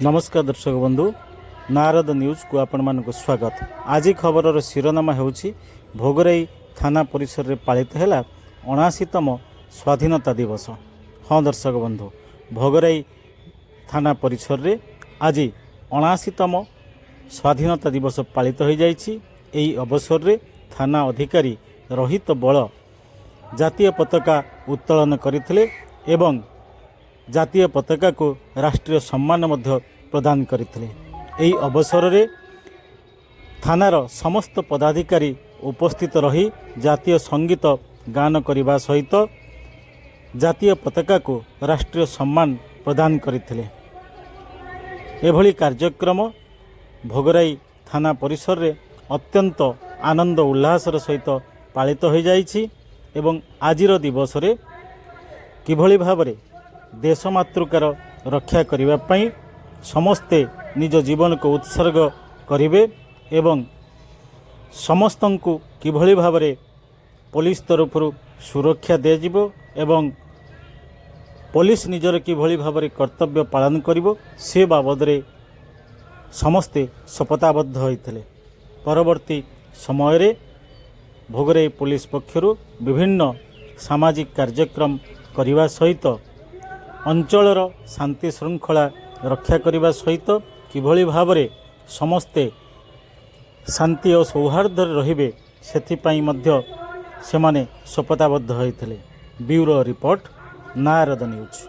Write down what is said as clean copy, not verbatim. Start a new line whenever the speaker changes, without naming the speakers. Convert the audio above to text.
नमस्कार दर्शक बंधु नारद न्यूज को आपण मानक स्वागत। आज खबर शिरोनामा होउछि भोगराई थाना परिसर रे पालित हैला 79तम स्वाधीनता दिवस। हाँ दर्शक बंधु, भोगराई थाना परिसर रे आज 79तम स्वाधीनता दिवस पालित हो जाइछि। एही अवसर रे थाना अधिकारी रोहित बल जातीय पताका उत्तोलन करथिले एवं जातीय पताका को राष्ट्रीय सम्मान मध्य प्रदान करथिले। एही अवसर रे थानार समस्त पदाधिकारी उपस्थित रही जातीय संगीत गान करने सहित जातीय पताका को राष्ट्रीय सम्मान प्रदान करथिले। एभली कार्यक्रम भोगराई थाना परिसर रे अत्यंत आनंद उल्लासर सहित पालित हो जाइछि एवं आजिर दिवस रे किभली भाबरे देश मातृकार रक्षा करिबा पई समस्ते निज जीवन को उत्सर्ग करिवे एवं समस्तंकु किभली भाबरे पुलिस तरफ सुरक्षा दे जिवो एवं पुलिस निजर किभली भाबरे कर्तव्य पालन करिवो से बाबद रे समस्ते शपथाबद्ध होइथिले। परवर्ती समय रे भोगराई पुलिस पक्षरु विभिन्न सामाजिक कार्यक्रम करिवा सहित अंचलर शांति श्रृंखला रक्षा करने सहित किभली भावरे समस्ते शांति और सौहार्द रहिबे सेथिपाई मध्य सेमाने शपथाबद्ध होइथिले। Bureau report, Narad news.